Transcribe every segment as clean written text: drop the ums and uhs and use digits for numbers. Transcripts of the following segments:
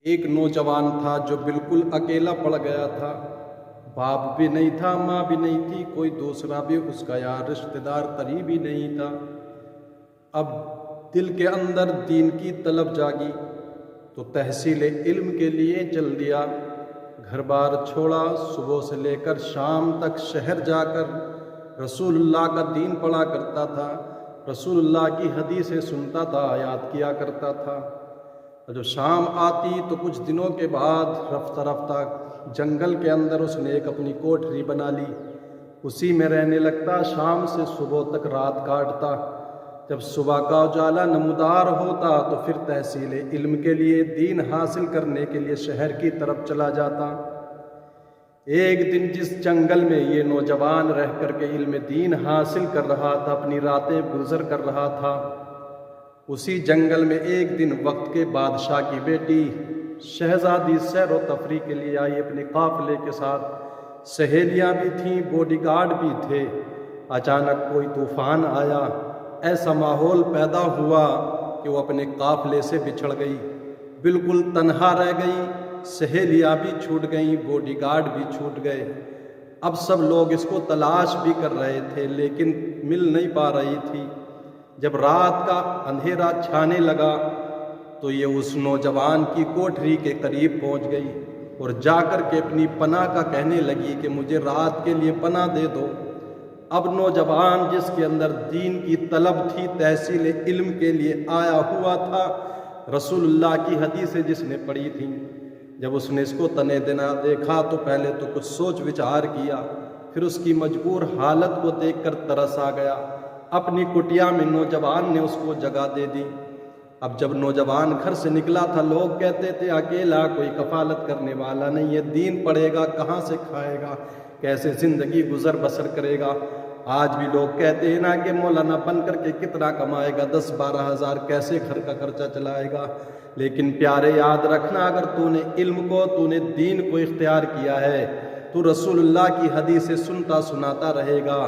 ایک نوجوان تھا جو بالکل اکیلا پڑ گیا تھا۔ باپ بھی نہیں تھا، ماں بھی نہیں تھی، کوئی دوسرا بھی اس کا یا رشتہ دار قریبی نہیں تھا۔ اب دل کے اندر دین کی طلب جاگی تو تحصیل علم کے لیے چل دیا۔ گھر بار چھوڑا، صبح سے لے کر شام تک شہر جا کر رسول اللہ کا دین پڑھا کرتا تھا، رسول اللہ کی حدیثیں سنتا تھا، یاد کیا کرتا تھا۔ اور جب شام آتی تو کچھ دنوں کے بعد رفتہ رفتہ جنگل کے اندر اس نے ایک اپنی کوٹھری بنا لی، اسی میں رہنے لگتا، شام سے صبح تک رات کاٹتا۔ جب صبح کا اجالا نمودار ہوتا تو پھر تحصیل علم کے لیے، دین حاصل کرنے کے لیے شہر کی طرف چلا جاتا۔ ایک دن جس جنگل میں یہ نوجوان رہ کر کے علم دین حاصل کر رہا تھا، اپنی راتیں گزر کر رہا تھا، اسی جنگل میں ایک دن وقت کے بادشاہ کی بیٹی شہزادی سیر و تفریح کے لیے آئی اپنے قافلے کے ساتھ۔ سہیلیاں بھی تھیں، باڈی گارڈ بھی تھے۔ اچانک کوئی طوفان آیا، ایسا ماحول پیدا ہوا کہ وہ اپنے قافلے سے بچھڑ گئی، بالکل تنہا رہ گئی۔ سہیلیاں بھی چھوٹ گئیں، باڈی گارڈ بھی چھوٹ گئے۔ اب سب لوگ اس کو تلاش بھی کر رہے تھے لیکن مل نہیں پا رہی تھی۔ جب رات کا اندھیرا چھانے لگا تو یہ اس نوجوان کی کوٹھری کے قریب پہنچ گئی اور جا کر کے اپنی پناہ کا کہنے لگی کہ مجھے رات کے لیے پناہ دے دو۔ اب نوجوان جس کے اندر دین کی طلب تھی، تحصیل علم کے لیے آیا ہوا تھا، رسول اللہ کی حدیثیں جس نے پڑھی تھیں، جب اس نے اس کو تنے دینا دیکھا تو پہلے تو کچھ سوچ وچار کیا، پھر اس کی مجبور حالت کو دیکھ کر ترس آ گیا۔ اپنی کٹیا میں نوجوان نے اس کو جگہ دے دی۔ اب جب نوجوان گھر سے نکلا تھا، لوگ کہتے تھے اکیلا، کوئی کفالت کرنے والا نہیں ہے، دین پڑھے گا، کہاں سے کھائے گا، کیسے زندگی گزر بسر کرے گا۔ آج بھی لوگ کہتے ہیں نا کہ مولانا بن کر کے کتنا کمائے گا، 10-12 ہزار کیسے گھر کا خرچہ چلائے گا۔ لیکن پیارے یاد رکھنا، اگر تو نے علم کو، تو نے دین کو اختیار کیا ہے، تو رسول اللہ کی حدیثیں سنتا سناتا رہے گا،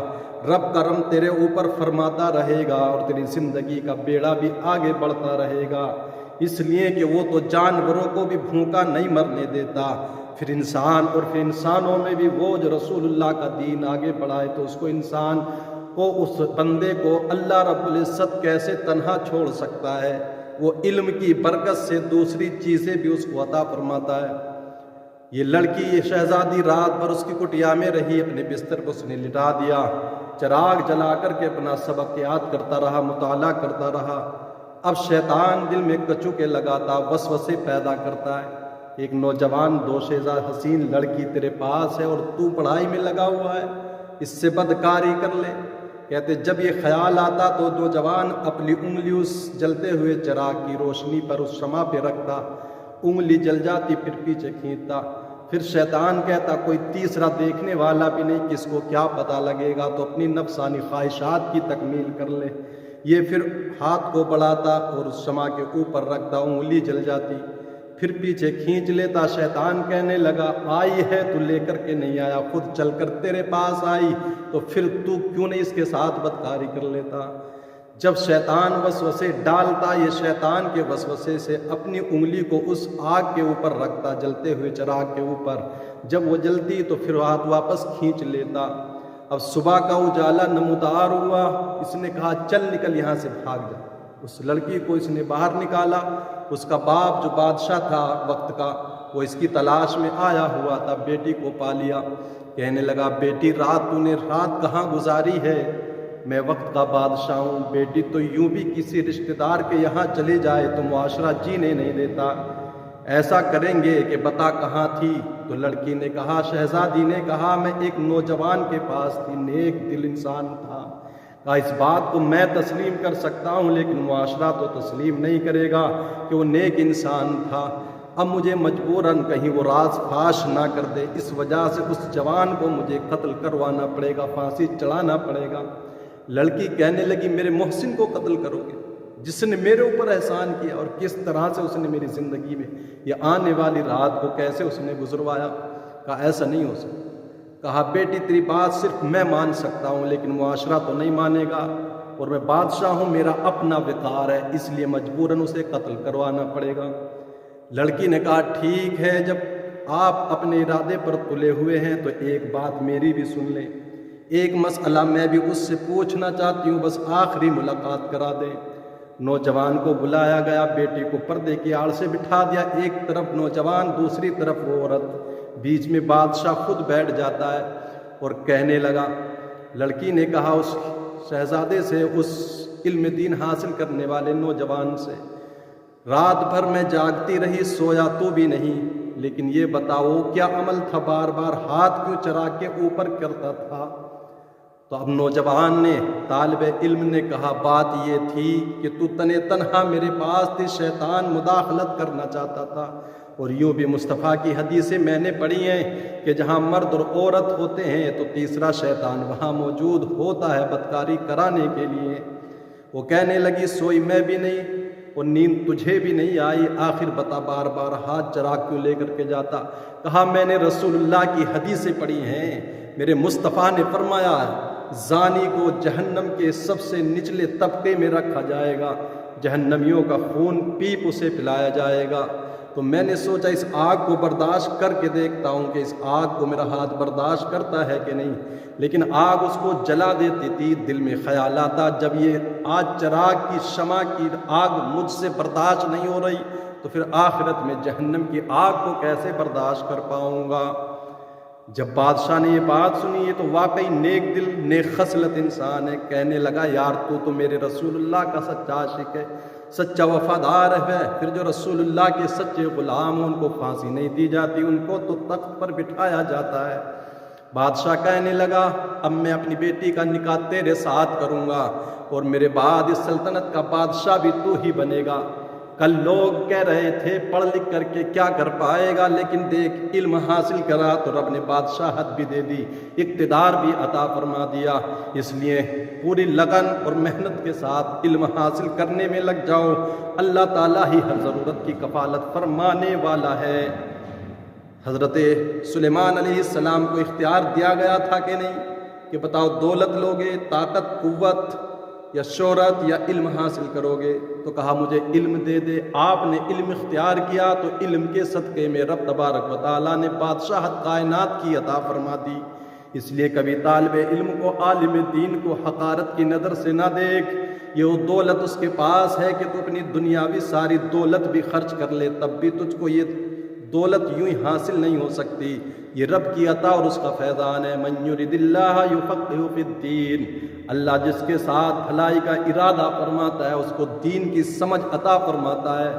رب کرم تیرے اوپر فرماتا رہے گا اور تیری زندگی کا بیڑا بھی آگے بڑھتا رہے گا۔ اس لیے کہ وہ تو جانوروں کو بھی بھوکا نہیں مرنے دیتا، پھر انسان اور پھر انسانوں میں بھی وہ جو رسول اللہ کا دین آگے بڑھائے تو اس کو انسان کو، اس بندے کو اللہ رب العزت کیسے تنہا چھوڑ سکتا ہے؟ وہ علم کی برکت سے دوسری چیزیں بھی اس کو عطا فرماتا ہے۔ یہ لڑکی، یہ شہزادی رات بھر اس کی کٹیا میں رہی، اپنے بستر کو اس نے لٹا دیا، چراغ جلا کر کے اپنا سبق یاد کرتا رہا، مطالعہ کرتا رہا۔ اب شیطان دل میں کچوکے لگاتا، وسوسے پیدا کرتا ہے۔ ایک نوجوان دوشیزہ حسین لڑکی تیرے پاس ہے اور تو پڑھائی میں لگا ہوا ہے، اس سے بدکاری کر لے۔ کہتے جب یہ خیال آتا تو نوجوان اپنی انگلی اس جلتے ہوئے چراغ کی روشنی پر اس شمع پہ رکھتا، انگلی جل جاتی، پھر پیچھے کھینچتا۔ پھر شیطان کہتا کوئی تیسرا دیکھنے والا بھی نہیں، کس کو کیا پتہ لگے گا، تو اپنی نفسانی خواہشات کی تکمیل کر لے۔ یہ پھر ہاتھ کو بڑھاتا اور اس شمع کے اوپر رکھتا، انگلی جل جاتی، پھر پیچھے کھینچ لیتا۔ شیطان کہنے لگا آئی ہے تو لے کر کے نہیں آیا، خود چل کر تیرے پاس آئی تو پھر تو کیوں نہیں اس کے ساتھ بدکاری کر لیتا۔ جب شیطان وسوسے ڈالتا، یہ شیطان کے وسوسے سے اپنی انگلی کو اس آگ کے اوپر رکھتا، جلتے ہوئے چراغ کے اوپر، جب وہ جلتی تو پھر ہاتھ واپس کھینچ لیتا۔ اب صبح کا اجالا نمودار ہوا، اس نے کہا چل نکل یہاں سے، بھاگ جا۔ اس لڑکی کو اس نے باہر نکالا۔ اس کا باپ جو بادشاہ تھا وقت کا، وہ اس کی تلاش میں آیا ہوا تھا، بیٹی کو پا لیا۔ کہنے لگا بیٹی تو نے رات کہاں گزاری ہے؟ میں وقت کا بادشاہ ہوں، بیٹی تو یوں بھی کسی رشتہ دار کے یہاں چلے جائے تو معاشرہ جینے نہیں دیتا، ایسا کریں گے کہ بتا کہاں تھی؟ تو لڑکی نے کہا، شہزادی نے کہا میں ایک نوجوان کے پاس تھی، نیک دل انسان تھا۔ کہا اس بات کو میں تسلیم کر سکتا ہوں لیکن معاشرہ تو تسلیم نہیں کرے گا کہ وہ نیک انسان تھا۔ اب مجھے مجبوراً کہیں وہ راز فاش نہ کر دے، اس وجہ سے اس جوان کو مجھے قتل کروانا پڑے گا، پھانسی چڑھانا پڑے گا۔ لڑکی کہنے لگی میرے محسن کو قتل کرو گے، جس نے میرے اوپر احسان کیا، اور کس طرح سے اس نے میری زندگی میں یہ آنے والی رات کو کیسے اس نے گزروایا؟ کہا ایسا نہیں ہو سکتا۔ کہا بیٹی تیری بات صرف میں مان سکتا ہوں لیکن معاشرہ تو نہیں مانے گا، اور میں بادشاہ ہوں، میرا اپنا وقار ہے، اس لیے مجبوراً اسے قتل کروانا پڑے گا۔ لڑکی نے کہا ٹھیک ہے، جب آپ اپنے ارادے پر تلے ہوئے ہیں تو ایک بات میری بھی سن لیں، ایک مسئلہ میں بھی اس سے پوچھنا چاہتی ہوں، بس آخری ملاقات کرا دیں۔ نوجوان کو بلایا گیا، بیٹی کو پردے کی آڑ سے بٹھا دیا، ایک طرف نوجوان دوسری طرف وہ عورت، بیچ میں بادشاہ خود بیٹھ جاتا ہے اور کہنے لگا، لڑکی نے کہا اس شہزادے سے، اس علم دین حاصل کرنے والے نوجوان سے، رات بھر میں جاگتی رہی، سویا تو بھی نہیں، لیکن یہ بتاؤ کیا عمل تھا، بار بار ہاتھ کیوں چرا کے اوپر کرتا تھا؟ تو اب نوجوان نے، طالب علم نے کہا، بات یہ تھی کہ تو تنہا میرے پاس تھی، شیطان مداخلت کرنا چاہتا تھا، اور یوں بھی مصطفیٰ کی حدیثیں میں نے پڑھی ہیں کہ جہاں مرد اور عورت ہوتے ہیں تو تیسرا شیطان وہاں موجود ہوتا ہے بدکاری کرانے کے لیے۔ وہ کہنے لگی سوئی میں بھی نہیں اور نیند تجھے بھی نہیں آئی، آخر بتا بار بار ہاتھ چرا کیوں لے کر کے جاتا؟ کہا میں نے رسول اللہ کی حدیثیں پڑھی ہیں، میرے مصطفیٰ نے فرمایا زانی کو جہنم کے سب سے نچلے طبقے میں رکھا جائے گا، جہنمیوں کا خون پیپ اسے پلایا جائے گا۔ تو میں نے سوچا اس آگ کو برداشت کر کے دیکھتا ہوں کہ اس آگ کو میرا ہاتھ برداشت کرتا ہے کہ نہیں، لیکن آگ اس کو جلا دیتی تھی۔ دل میں خیال آتا جب یہ آج چراغ کی شمع کی آگ مجھ سے برداشت نہیں ہو رہی تو پھر آخرت میں جہنم کی آگ کو کیسے برداشت کر پاؤں گا؟ جب بادشاہ نے یہ بات سنی، یہ تو واقعی نیک دل نیک خصلت انسان ہے، کہنے لگا یار تو میرے رسول اللہ کا سچا عاشق ہے، سچا وفادار ہے، پھر جو رسول اللہ کے سچے غلام ہیں ان کو پھانسی نہیں دی جاتی، ان کو تو تخت پر بٹھایا جاتا ہے۔ بادشاہ کہنے لگا اب میں اپنی بیٹی کا نکاح تیرے ساتھ کروں گا اور میرے بعد اس سلطنت کا بادشاہ بھی تو ہی بنے گا۔ کل لوگ کہہ رہے تھے پڑھ لکھ کر کے کیا کر پائے گا، لیکن دیکھ علم حاصل کرا تو رب نے بادشاہت بھی دے دی، اقتدار بھی عطا فرما دیا۔ اس لیے پوری لگن اور محنت کے ساتھ علم حاصل کرنے میں لگ جاؤ، اللہ تعالیٰ ہی ہر ضرورت کی کفالت فرمانے والا ہے۔ حضرت سلیمان علیہ السلام کو اختیار دیا گیا تھا کہ نہیں کہ بتاؤ دولت لوگے، طاقت قوت یا شہرت یا علم حاصل کرو گے؟ تو کہا مجھے علم دے دے۔ آپ نے علم اختیار کیا تو علم کے صدقے میں رب تبارک و تعالیٰ نے بادشاہت کائنات کی عطا فرما دی۔ اس لیے کبھی طالب علم کو، عالم دین کو حقارت کی نظر سے نہ دیکھ، یہ وہ دولت اس کے پاس ہے کہ تو اپنی دنیاوی ساری دولت بھی خرچ کر لے تب بھی تجھ کو یہ دولت یوں ہی حاصل نہیں ہو سکتی، یہ رب کی عطا اور اس کا فیضان ہے۔ من یرد اللہ یفقہہ فی الدین، اللہ جس کے ساتھ بھلائی کا ارادہ فرماتا ہے اس کو دین کی سمجھ عطا فرماتا ہے۔